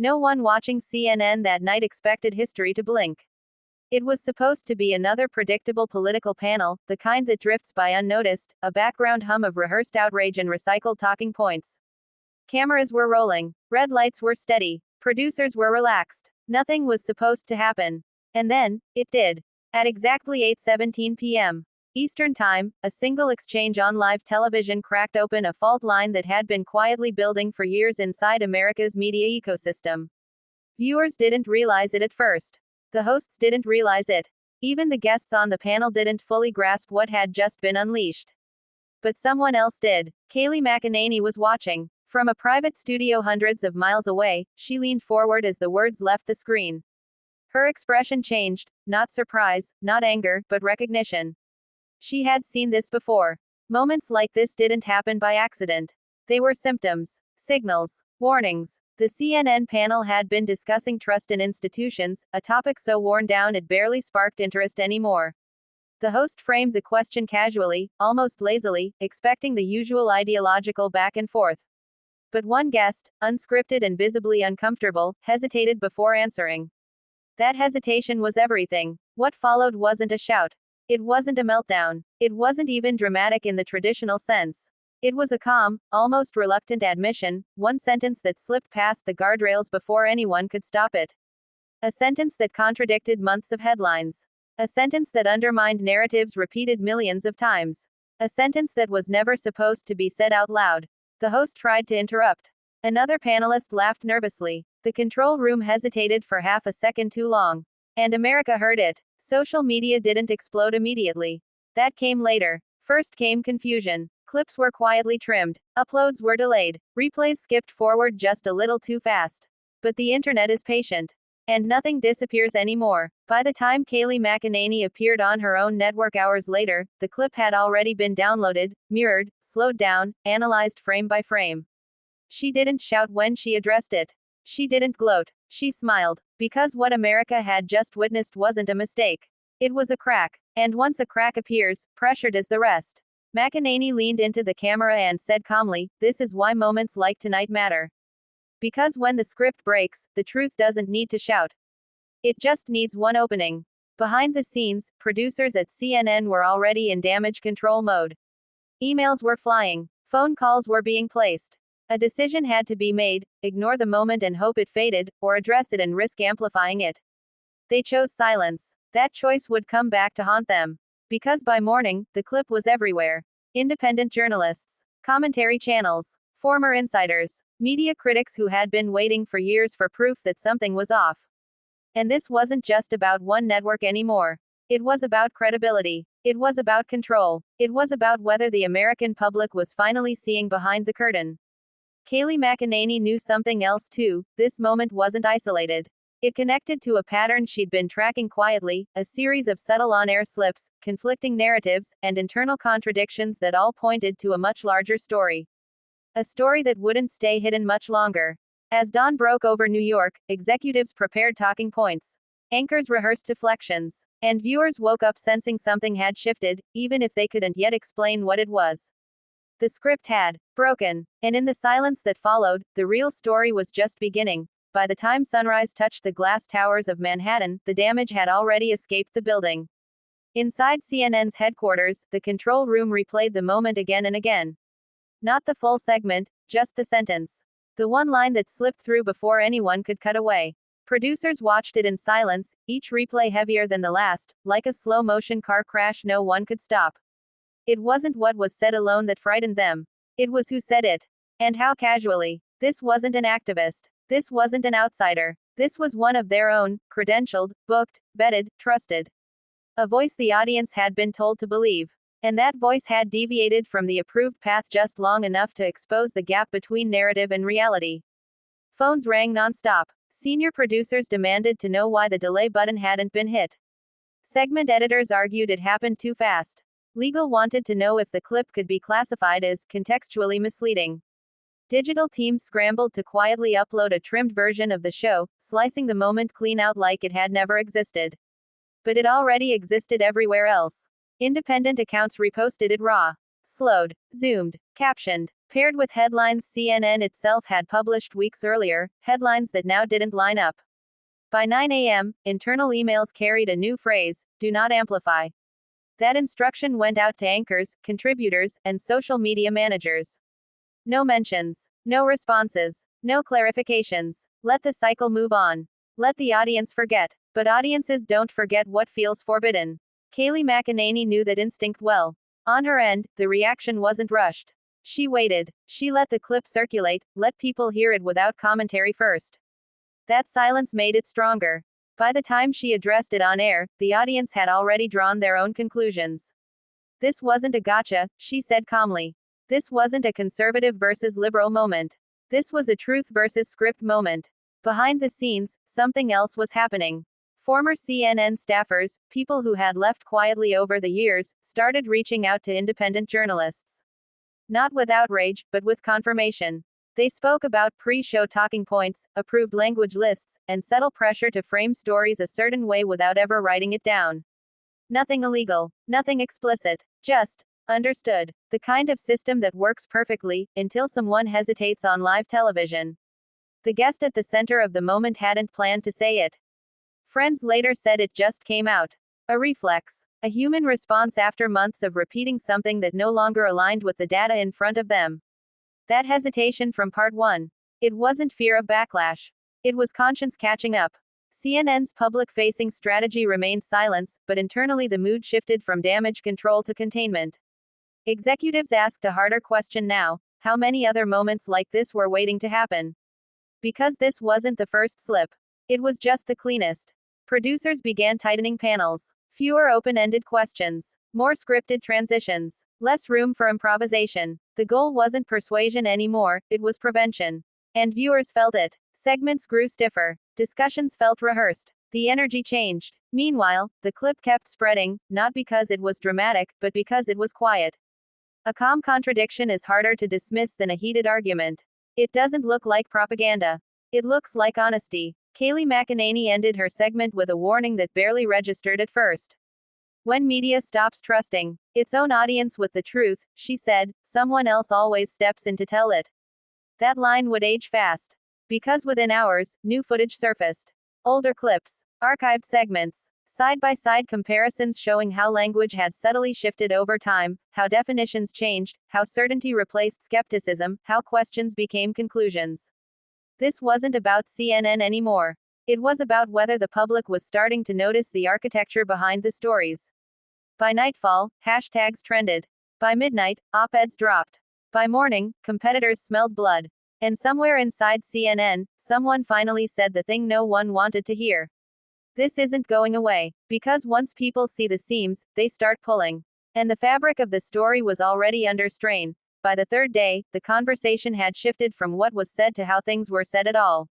No one watching CNN that night expected history to blink. It was supposed to be another predictable political panel, the kind that drifts by unnoticed, a background hum of rehearsed outrage and recycled talking points. Cameras were rolling. Red lights were steady. Producers were relaxed. Nothing was supposed to happen. And then, it did. At exactly 8:17 p.m. Eastern Time, a single exchange on live television cracked open a fault line that had been quietly building for years inside America's media ecosystem. Viewers didn't realize it at first. The hosts didn't realize it. Even the guests on the panel didn't fully grasp what had just been unleashed. But someone else did. Kayleigh McEnany was watching. From a private studio hundreds of miles away, she leaned forward as the words left the screen. Her expression changed, not surprise, not anger, but recognition. She had seen this before. Moments like this didn't happen by accident. They were symptoms, signals, warnings. The CNN panel had been discussing trust in institutions, a topic so worn down it barely sparked interest anymore. The host framed the question casually, almost lazily, expecting the usual ideological back and forth. But one guest, unscripted and visibly uncomfortable, hesitated before answering. That hesitation was everything. What followed wasn't a shout. It wasn't a meltdown. It wasn't even dramatic in the traditional sense. It was a calm, almost reluctant admission, one sentence that slipped past the guardrails before anyone could stop it. A sentence that contradicted months of headlines. A sentence that undermined narratives repeated millions of times. A sentence that was never supposed to be said out loud. The host tried to interrupt. Another panelist laughed nervously. The control room hesitated for half a second too long. And America heard it. Social media didn't explode immediately. That came later. First came confusion. Clips were quietly trimmed. Uploads were delayed. Replays skipped forward just a little too fast. But the internet is patient. And nothing disappears anymore. By the time Kayleigh McEnany appeared on her own network hours later, the clip had already been downloaded, mirrored, slowed down, analyzed frame by frame. She didn't shout when she addressed it. She didn't gloat. She smiled. Because what America had just witnessed wasn't a mistake. It was a crack. And once a crack appears, pressure does the rest. McEnany leaned into the camera and said calmly, "This is why moments like tonight matter. Because when the script breaks, the truth doesn't need to shout. It just needs one opening." Behind the scenes, producers at CNN were already in damage control mode. Emails were flying. Phone calls were being placed. A decision had to be made: ignore the moment and hope it faded, or address it and risk amplifying it. They chose silence. That choice would come back to haunt them. Because by morning, the clip was everywhere. Independent journalists, commentary channels, former insiders, media critics who had been waiting for years for proof that something was off. And this wasn't just about one network anymore. It was about credibility. It was about control. It was about whether the American public was finally seeing behind the curtain. Kayleigh McEnany knew something else too. This moment wasn't isolated. It connected to a pattern she'd been tracking quietly, a series of subtle on-air slips, conflicting narratives, and internal contradictions that all pointed to a much larger story. A story that wouldn't stay hidden much longer. As dawn broke over New York, executives prepared talking points. Anchors rehearsed deflections. And viewers woke up sensing something had shifted, even if they couldn't yet explain what it was. The script had broken. And in the silence that followed, the real story was just beginning. By the time sunrise touched the glass towers of Manhattan, the damage had already escaped the building. Inside CNN's headquarters, the control room replayed the moment again and again. Not the full segment, just the sentence. The one line that slipped through before anyone could cut away. Producers watched it in silence, each replay heavier than the last, like a slow-motion car crash no one could stop. It wasn't what was said alone that frightened them. It was who said it. And how casually. This wasn't an activist. This wasn't an outsider. This was one of their own, credentialed, booked, vetted, trusted. A voice the audience had been told to believe. And that voice had deviated from the approved path just long enough to expose the gap between narrative and reality. Phones rang nonstop. Senior producers demanded to know why the delay button hadn't been hit. Segment editors argued it happened too fast. Legal wanted to know if the clip could be classified as contextually misleading. Digital teams scrambled to quietly upload a trimmed version of the show, slicing the moment clean out like it had never existed. But it already existed everywhere else. Independent accounts reposted it raw. slowed, zoomed, captioned, paired with headlines CNN itself had published weeks earlier, headlines that now didn't line up. By 9 a.m., internal emails carried a new phrase: do not amplify. That instruction went out to anchors, contributors, and social media managers. No mentions, no responses, no clarifications. Let the cycle move on. Let the audience forget. But audiences don't forget what feels forbidden. Kayleigh McEnany knew that instinct well. On her end, the reaction wasn't rushed. She waited. She let the clip circulate, let people hear it without commentary first. That silence made it stronger. By the time she addressed it on air, the audience had already drawn their own conclusions. This wasn't a gotcha, she said calmly. This wasn't a conservative versus liberal moment. This was a truth versus script moment. Behind the scenes, something else was happening. Former CNN staffers, people who had left quietly over the years, started reaching out to independent journalists. Not with outrage, but with confirmation. They spoke about pre-show talking points, approved language lists, and subtle pressure to frame stories a certain way without ever writing it down. Nothing illegal, nothing explicit, just understood. The kind of system that works perfectly, until someone hesitates on live television. The guest at the center of the moment hadn't planned to say it. Friends later said it just came out. A reflex. A human response after months of repeating something that no longer aligned with the data in front of them. That hesitation from part 1. It wasn't fear of backlash. It was conscience catching up. CNN's public-facing strategy remained silence, but internally the mood shifted from damage control to containment. Executives asked a harder question now: how many other moments like this were waiting to happen? Because this wasn't the first slip. It was just the cleanest. Producers began tightening panels. Fewer open-ended questions. More scripted transitions. Less room for improvisation. The goal wasn't persuasion anymore, it was prevention. And viewers felt it. Segments grew stiffer. Discussions felt rehearsed. The energy changed. Meanwhile, the clip kept spreading, not because it was dramatic, but because it was quiet. A calm contradiction is harder to dismiss than a heated argument. It doesn't look like propaganda. It looks like honesty. Kayleigh McEnany ended her segment with a warning that barely registered at first. When media stops trusting its own audience with the truth, she said, someone else always steps in to tell it. That line would age fast. Because within hours, new footage surfaced. Older clips, archived segments, side-by-side comparisons showing how language had subtly shifted over time, how definitions changed, how certainty replaced skepticism, how questions became conclusions. This wasn't about CNN anymore. It was about whether the public was starting to notice the architecture behind the stories. By nightfall, hashtags trended. By midnight, op-eds dropped. By morning, competitors smelled blood. And somewhere inside CNN, someone finally said the thing no one wanted to hear. This isn't going away. Because once people see the seams, they start pulling. And the fabric of the story was already under strain. By the third day, the conversation had shifted from what was said to how things were said at all.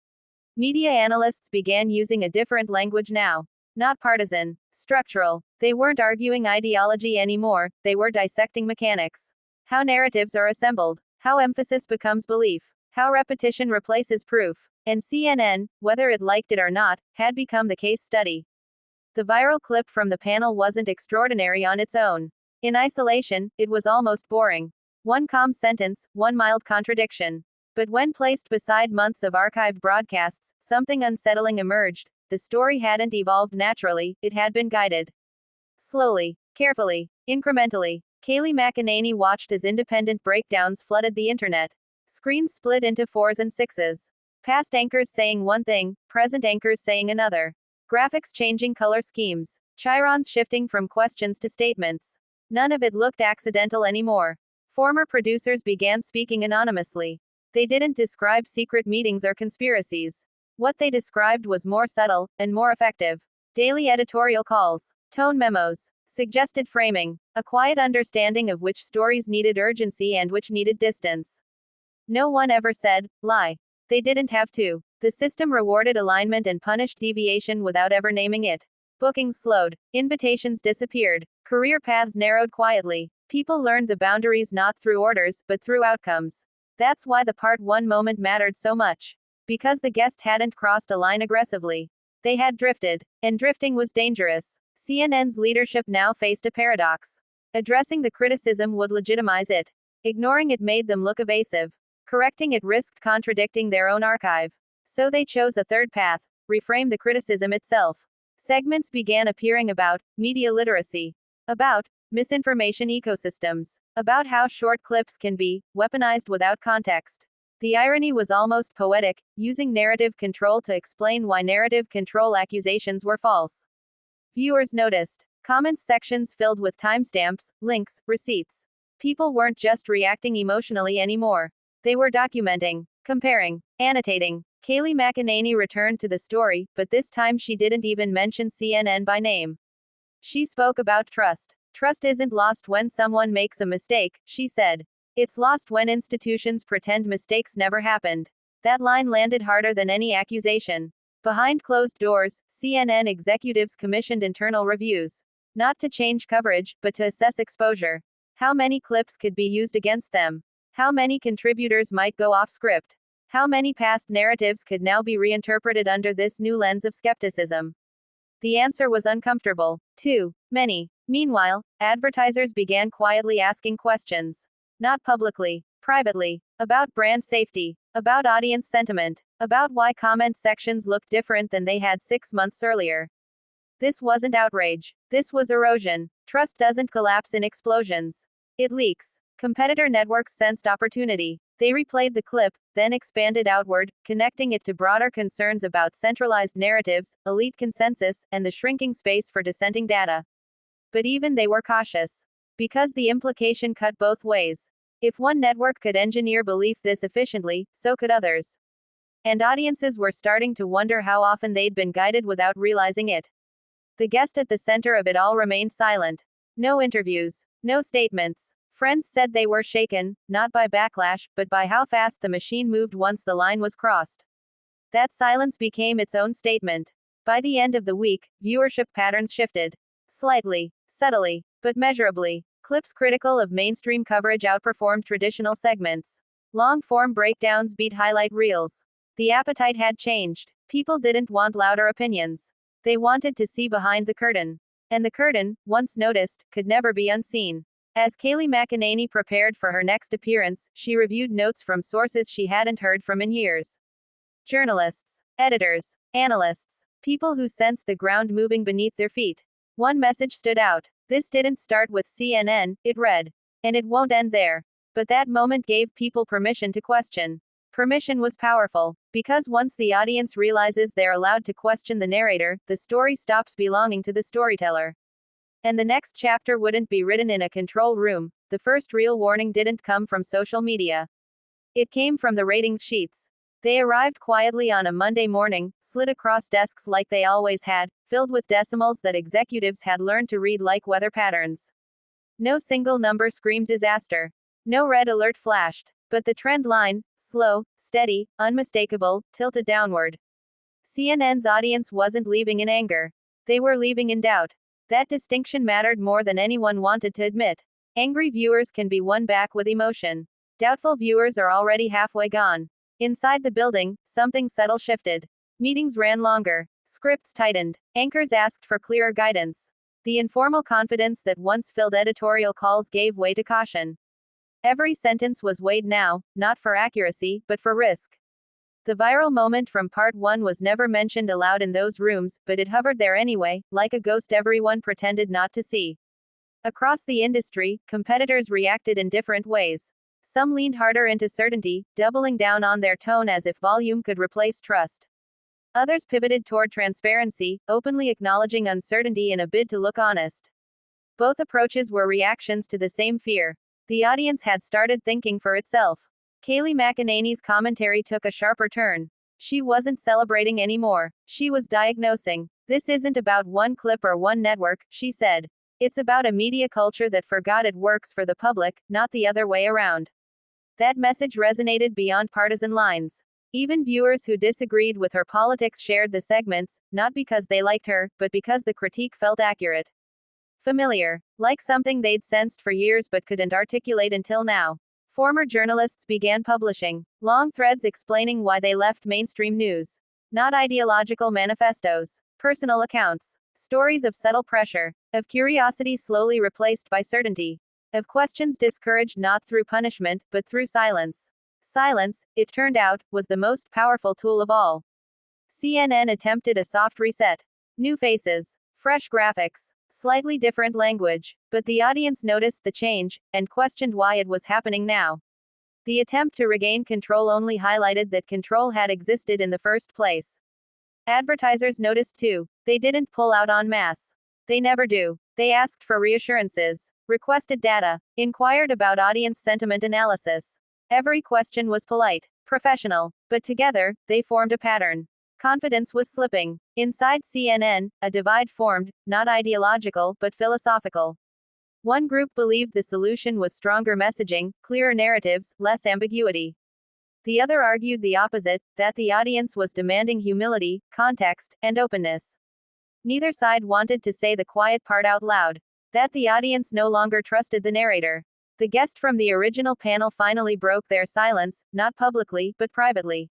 Media analysts began using a different language now. Not partisan, structural. They weren't arguing ideology anymore, they were dissecting mechanics. How narratives are assembled. How emphasis becomes belief. How repetition replaces proof. And CNN, whether it liked it or not, had become the case study. The viral clip from the panel wasn't extraordinary on its own. In isolation, it was almost boring. One calm sentence, one mild contradiction. But when placed beside months of archived broadcasts, something unsettling emerged. The story hadn't evolved naturally, it had been guided. Slowly, carefully, incrementally. Kayleigh McEnany watched as independent breakdowns flooded the internet. Screens split into 4s and 6s. Past anchors saying one thing, present anchors saying another. Graphics changing color schemes. Chirons shifting from questions to statements. None of it looked accidental anymore. Former producers began speaking anonymously. They didn't describe secret meetings or conspiracies. What they described was more subtle, and more effective. Daily editorial calls, tone memos, suggested framing, a quiet understanding of which stories needed urgency and which needed distance. No one ever said, lie. They didn't have to. The system rewarded alignment and punished deviation without ever naming it. Bookings slowed, invitations disappeared, career paths narrowed quietly. People learned the boundaries not through orders, but through outcomes. That's why the part 1 moment mattered so much. Because the guest hadn't crossed a line aggressively. They had drifted. And drifting was dangerous. CNN's leadership now faced a paradox. Addressing the criticism would legitimize it. Ignoring it made them look evasive. Correcting it risked contradicting their own archive. So they chose a third path: reframe the criticism itself. Segments began appearing about media literacy, about misinformation ecosystems, about how short clips can be weaponized without context. The irony was almost poetic, using narrative control to explain why narrative control accusations were false. Viewers noticed comments sections filled with timestamps, links, receipts. People weren't just reacting emotionally anymore. They were documenting, comparing, annotating. Kayleigh McEnany returned to the story, but this time she didn't even mention CNN by name. She spoke about trust. Trust isn't lost when someone makes a mistake, she said. It's lost when institutions pretend mistakes never happened. That line landed harder than any accusation. Behind closed doors, CNN executives commissioned internal reviews. Not to change coverage, but to assess exposure. How many clips could be used against them? How many contributors might go off script? How many past narratives could now be reinterpreted under this new lens of skepticism? The answer was uncomfortable. Too many. Meanwhile, advertisers began quietly asking questions. Not publicly, privately. About brand safety. About audience sentiment. About why comment sections looked different than they had 6 months earlier. This wasn't outrage. This was erosion. Trust doesn't collapse in explosions. It leaks. Competitor networks sensed opportunity. They replayed the clip, then expanded outward, connecting it to broader concerns about centralized narratives, elite consensus, and the shrinking space for dissenting data. But even they were cautious. Because the implication cut both ways. If one network could engineer belief this efficiently, so could others. And audiences were starting to wonder how often they'd been guided without realizing it. The guest at the center of it all remained silent. No interviews. No statements. Friends said they were shaken, not by backlash, but by how fast the machine moved once the line was crossed. That silence became its own statement. By the end of the week, viewership patterns shifted. Slightly, subtly, but measurably. Clips critical of mainstream coverage outperformed traditional segments. Long-form breakdowns beat highlight reels. The appetite had changed. People didn't want louder opinions. They wanted to see behind the curtain. And the curtain, once noticed, could never be unseen. As Kayleigh McEnany prepared for her next appearance, she reviewed notes from sources she hadn't heard from in years. Journalists, editors, analysts, people who sensed the ground moving beneath their feet. One message stood out. This didn't start with CNN, it read. And it won't end there. But that moment gave people permission to question. Permission was powerful, because once the audience realizes they're allowed to question the narrator, the story stops belonging to the storyteller. And the next chapter wouldn't be written in a control room. The first real warning didn't come from social media. It came from the ratings sheets. They arrived quietly on a Monday morning, slid across desks like they always had, filled with decimals that executives had learned to read like weather patterns. No single number screamed disaster. No red alert flashed. But the trend line, slow, steady, unmistakable, tilted downward. CNN's audience wasn't leaving in anger. They were leaving in doubt. That distinction mattered more than anyone wanted to admit. Angry viewers can be won back with emotion. Doubtful viewers are already halfway gone. Inside the building, something subtle shifted. Meetings ran longer. Scripts tightened. Anchors asked for clearer guidance. The informal confidence that once filled editorial calls gave way to caution. Every sentence was weighed now, not for accuracy, but for risk. The viral moment from part 1 was never mentioned aloud in those rooms, but it hovered there anyway, like a ghost everyone pretended not to see. Across the industry, competitors reacted in different ways. Some leaned harder into certainty, doubling down on their tone as if volume could replace trust. Others pivoted toward transparency, openly acknowledging uncertainty in a bid to look honest. Both approaches were reactions to the same fear. The audience had started thinking for itself. Kayleigh McEnany's commentary took a sharper turn. She wasn't celebrating anymore. She was diagnosing. This isn't about one clip or one network, she said. It's about a media culture that forgot it works for the public, not the other way around. That message resonated beyond partisan lines. Even viewers who disagreed with her politics shared the segments, not because they liked her, but because the critique felt accurate. Familiar. Like something they'd sensed for years but couldn't articulate until now. Former journalists began publishing long threads explaining why they left mainstream news. Not ideological manifestos. Personal accounts. Stories of subtle pressure, of curiosity slowly replaced by certainty, of questions discouraged not through punishment, but through silence. Silence, it turned out, was the most powerful tool of all. CNN attempted a soft reset. New faces, fresh graphics, slightly different language, but the audience noticed the change, and questioned why it was happening now. The attempt to regain control only highlighted that control had existed in the first place. Advertisers noticed too. They didn't pull out en masse. They never do. They asked for reassurances, requested data, inquired about audience sentiment analysis. Every question was polite, professional, but together, they formed a pattern. Confidence was slipping. Inside CNN, a divide formed, not ideological, but philosophical. One group believed the solution was stronger messaging, clearer narratives, less ambiguity. The other argued the opposite, that the audience was demanding humility, context, and openness. Neither side wanted to say the quiet part out loud, that the audience no longer trusted the narrator. The guest from the original panel finally broke their silence, not publicly, but privately.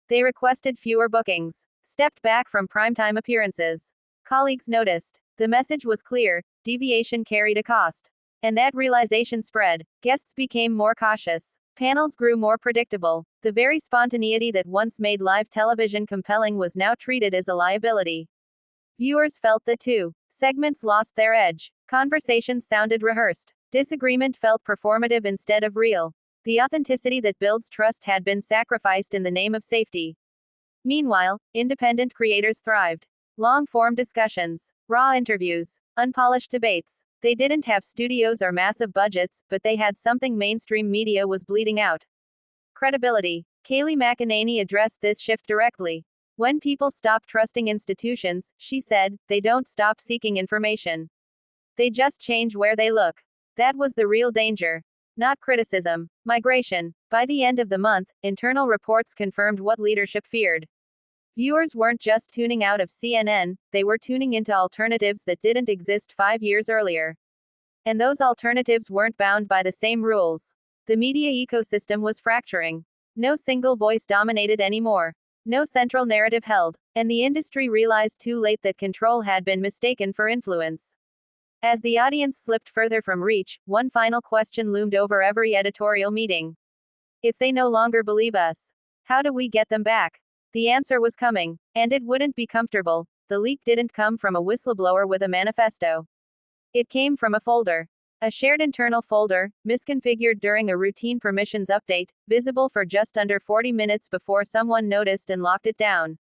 They requested fewer bookings, stepped back from primetime appearances. Colleagues noticed. The message was clear, deviation carried a cost. And that realization spread. Guests became more cautious. Panels grew more predictable. The very spontaneity that once made live television compelling was now treated as a liability. Viewers felt that too. Segments lost their edge. Conversations sounded rehearsed. Disagreement felt performative instead of real. The authenticity that builds trust had been sacrificed in the name of safety. Meanwhile, independent creators thrived. Long-form discussions, raw interviews, unpolished debates. They didn't have studios or massive budgets, but they had something mainstream media was bleeding out. Credibility. Kayleigh McEnany addressed this shift directly. When people stop trusting institutions, she said, they don't stop seeking information. They just change where they look. That was the real danger. Not criticism. Migration. By the end of the month, internal reports confirmed what leadership feared. Viewers weren't just tuning out of CNN, they were tuning into alternatives that didn't exist 5 years earlier. And those alternatives weren't bound by the same rules. The media ecosystem was fracturing. No single voice dominated anymore. No central narrative held. And the industry realized too late that control had been mistaken for influence. As the audience slipped further from reach, one final question loomed over every editorial meeting. If they no longer believe us, how do we get them back? The answer was coming. And it wouldn't be comfortable. The leak didn't come from a whistleblower with a manifesto. It came from a folder. A shared internal folder, misconfigured during a routine permissions update, visible for just under 40 minutes before someone noticed and locked it down.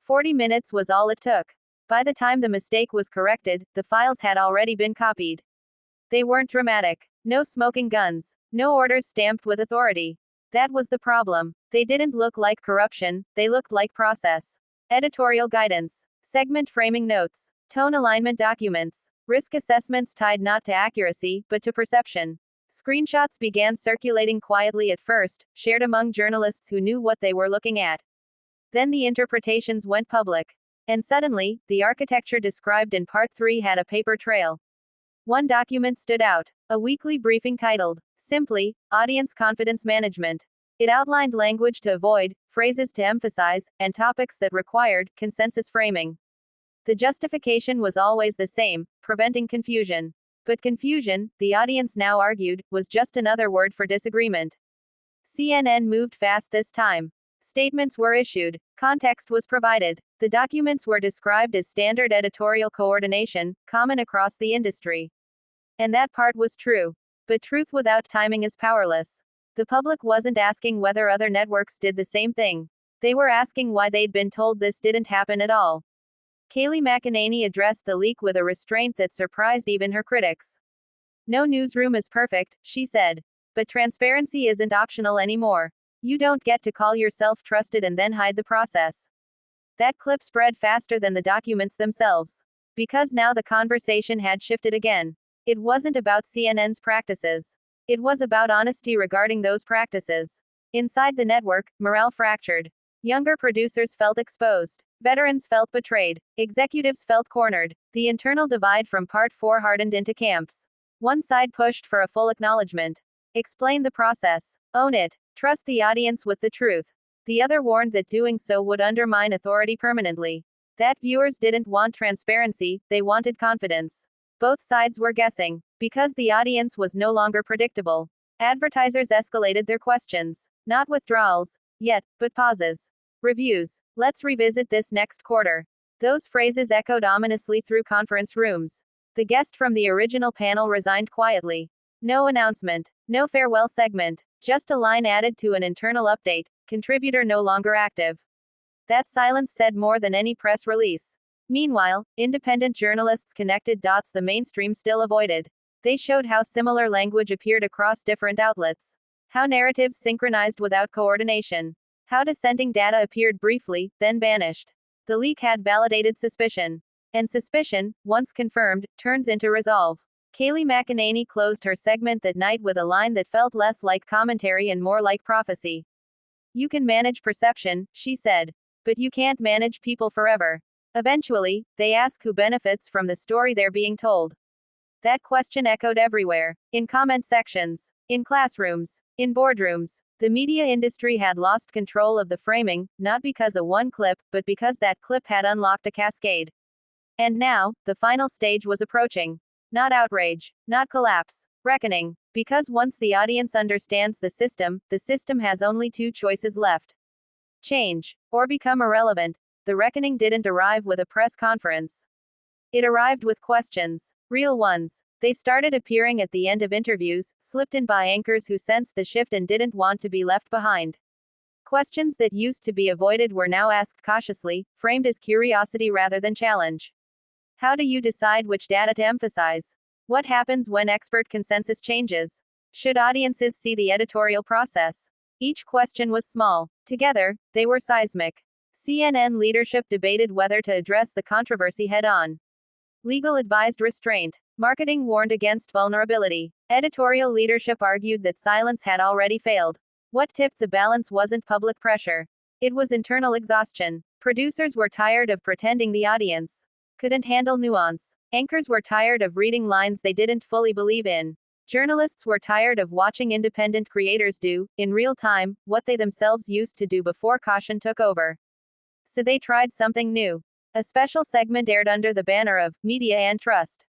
40 minutes was all it took. By the time the mistake was corrected, the files had already been copied. They weren't dramatic. No smoking guns. No orders stamped with authority. That was the problem. They didn't look like corruption, they looked like process. Editorial guidance. Segment framing notes. Tone alignment documents. Risk assessments tied not to accuracy, but to perception. Screenshots began circulating quietly at first, shared among journalists who knew what they were looking at. Then the interpretations went public. And suddenly, the architecture described in Part 3 had a paper trail. One document stood out. A weekly briefing titled, simply, Audience Confidence Management. It outlined language to avoid, phrases to emphasize, and topics that required consensus framing. The justification was always the same, preventing confusion. But confusion, the audience now argued, was just another word for disagreement. CNN moved fast this time. Statements were issued. Context was provided. The documents were described as standard editorial coordination, common across the industry. And that part was true. But truth without timing is powerless. The public wasn't asking whether other networks did the same thing. They were asking why they'd been told this didn't happen at all. Kayleigh McEnany addressed the leak with a restraint that surprised even her critics. No newsroom is perfect, she said. But transparency isn't optional anymore. You don't get to call yourself trusted and then hide the process. That clip spread faster than the documents themselves. Because now the conversation had shifted again. It wasn't about CNN's practices. It was about honesty regarding those practices. Inside the network, morale fractured. Younger producers felt exposed. Veterans felt betrayed. Executives felt cornered. The internal divide from Part 4 hardened into camps. One side pushed for a full acknowledgement. Explain the process. Own it. Trust the audience with the truth. The other warned that doing so would undermine authority permanently. That viewers didn't want transparency, they wanted confidence. Both sides were guessing. Because the audience was no longer predictable, advertisers escalated their questions. Not withdrawals, yet, but pauses. Reviews. Let's revisit this next quarter. Those phrases echoed ominously through conference rooms. The guest from the original panel resigned quietly. No announcement, no farewell segment, just a line added to an internal update, contributor no longer active. That silence said more than any press release. Meanwhile, independent journalists connected dots the mainstream still avoided. They showed how similar language appeared across different outlets. How narratives synchronized without coordination. How dissenting data appeared briefly, then vanished. The leak had validated suspicion. And suspicion, once confirmed, turns into resolve. Kayleigh McEnany closed her segment that night with a line that felt less like commentary and more like prophecy. You can manage perception, she said. But you can't manage people forever. Eventually, they ask who benefits from the story they're being told. That question echoed everywhere. In comment sections, in classrooms, in boardrooms. The media industry had lost control of the framing, not because of one clip, but because that clip had unlocked a cascade. And now, the final stage was approaching. Not outrage, not collapse, reckoning. Because once the audience understands the system has only two choices left: change, or become irrelevant. The reckoning didn't arrive with a press conference. It arrived with questions. Real ones. They started appearing at the end of interviews, slipped in by anchors who sensed the shift and didn't want to be left behind. Questions that used to be avoided were now asked cautiously, framed as curiosity rather than challenge. How do you decide which data to emphasize? What happens when expert consensus changes? Should audiences see the editorial process? Each question was small. Together, they were seismic. CNN leadership debated whether to address the controversy head-on. Legal advised restraint. Marketing warned against vulnerability. Editorial leadership argued that silence had already failed. What tipped the balance wasn't public pressure. It was internal exhaustion. Producers were tired of pretending the audience couldn't handle nuance. Anchors were tired of reading lines they didn't fully believe in. Journalists were tired of watching independent creators do, in real time, what they themselves used to do before caution took over. So they tried something new. A special segment aired under the banner of Media and Trust.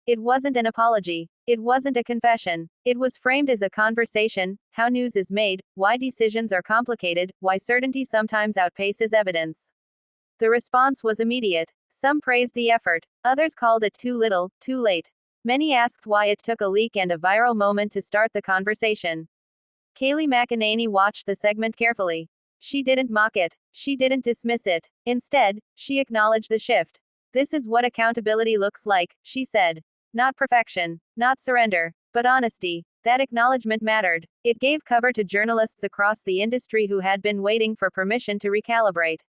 It wasn't an apology. It wasn't a confession. It was framed as a conversation: how news is made, why decisions are complicated, why certainty sometimes outpaces evidence. The response was immediate. Some praised the effort. Others called it too little, too late. Many asked why it took a leak and a viral moment to start the conversation. Kayleigh McEnany watched the segment carefully. She didn't mock it. She didn't dismiss it. Instead, she acknowledged the shift. This is what accountability looks like, she said. Not perfection, not surrender, but honesty. That acknowledgement mattered. It gave cover to journalists across the industry who had been waiting for permission to recalibrate.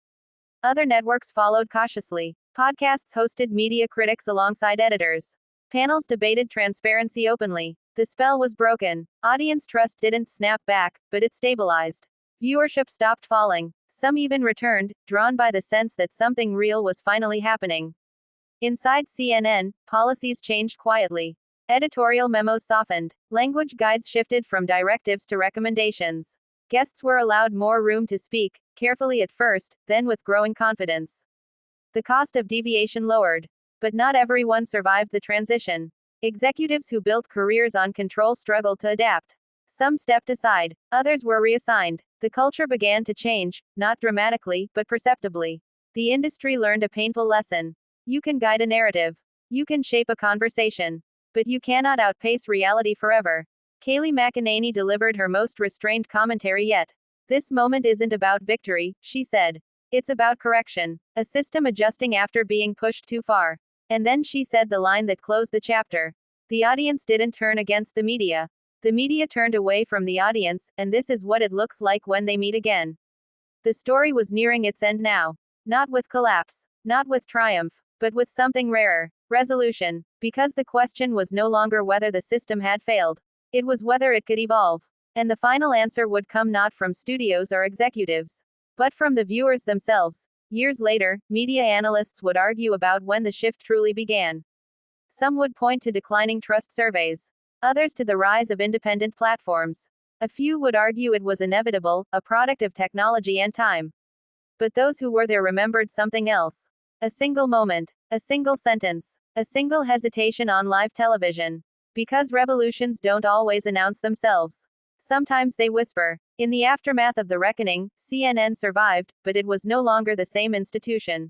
Other networks followed cautiously. Podcasts hosted media critics alongside editors. Panels debated transparency openly. The spell was broken. Audience trust didn't snap back, but it stabilized. Viewership stopped falling. Some even returned, drawn by the sense that something real was finally happening. Inside CNN, policies changed quietly. Editorial memos softened. Language guides shifted from directives to recommendations. Guests were allowed more room to speak, carefully at first, then with growing confidence. The cost of deviation lowered. But not everyone survived the transition. Executives who built careers on control struggled to adapt. Some stepped aside. Others were reassigned. The culture began to change, not dramatically, but perceptibly. The industry learned a painful lesson. You can guide a narrative. You can shape a conversation. But you cannot outpace reality forever. Kayleigh McEnany delivered her most restrained commentary yet. This moment isn't about victory, she said. It's about correction. A system adjusting after being pushed too far. And then she said the line that closed the chapter. The audience didn't turn against the media. The media turned away from the audience, and this is what it looks like when they meet again. The story was nearing its end now. Not with collapse. Not with triumph. But with something rarer. Resolution. Because the question was no longer whether the system had failed. It was whether it could evolve. And the final answer would come not from studios or executives, but from the viewers themselves. Years later, media analysts would argue about when the shift truly began. Some would point to declining trust surveys. Others to the rise of independent platforms. A few would argue it was inevitable, a product of technology and time. But those who were there remembered something else. A single moment. A single sentence. A single hesitation on live television. Because revolutions don't always announce themselves. Sometimes they whisper. In the aftermath of the reckoning, CNN survived, but it was no longer the same institution.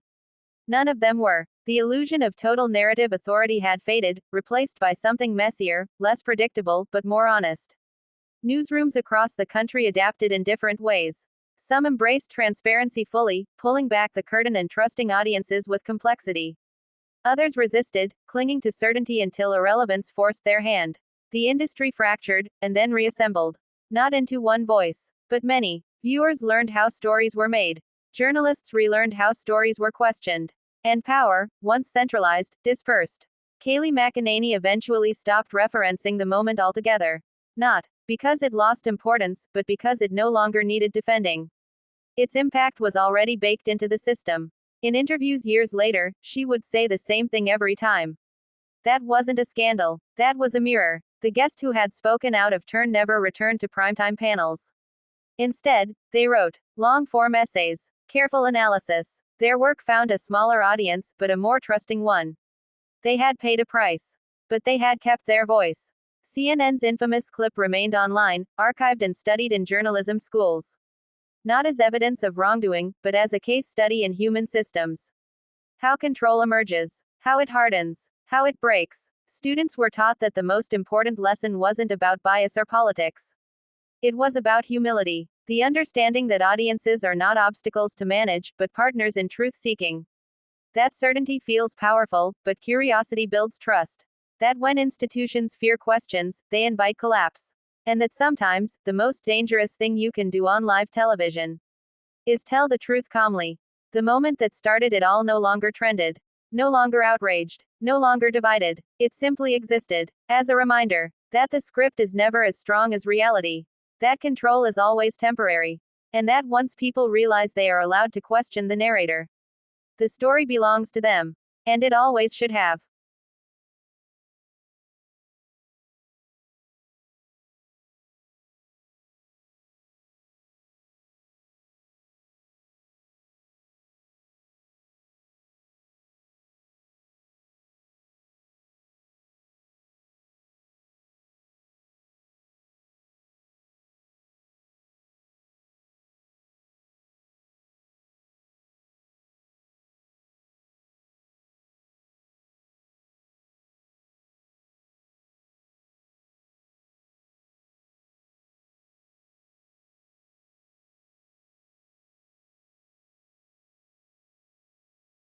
None of them were. The illusion of total narrative authority had faded, replaced by something messier, less predictable, but more honest. Newsrooms across the country adapted in different ways. Some embraced transparency fully, pulling back the curtain and trusting audiences with complexity. Others resisted, clinging to certainty until irrelevance forced their hand. The industry fractured, and then reassembled. Not into one voice, but many. Viewers learned how stories were made. Journalists relearned how stories were questioned. And power, once centralized, dispersed. Kayleigh McEnany eventually stopped referencing the moment altogether. Not because it lost importance, but because it no longer needed defending. Its impact was already baked into the system. In interviews years later, she would say the same thing every time. That wasn't a scandal. That was a mirror. The guest who had spoken out of turn never returned to primetime panels. Instead, they wrote long-form essays, careful analysis. Their work found a smaller audience, but a more trusting one. They had paid a price. But they had kept their voice. CNN's infamous clip remained online, archived and studied in journalism schools. Not as evidence of wrongdoing, but as a case study in human systems. How control emerges. How it hardens. How it breaks. Students were taught that the most important lesson wasn't about bias or politics. It was about humility. The understanding that audiences are not obstacles to manage, but partners in truth-seeking. That certainty feels powerful, but curiosity builds trust. That when institutions fear questions, they invite collapse. And that sometimes, the most dangerous thing you can do on live television is tell the truth calmly. The moment that started it all no longer trended. No longer outraged. No longer divided. It simply existed. As a reminder that the script is never as strong as reality. That control is always temporary. And that once people realize they are allowed to question the narrator, the story belongs to them. And it always should have.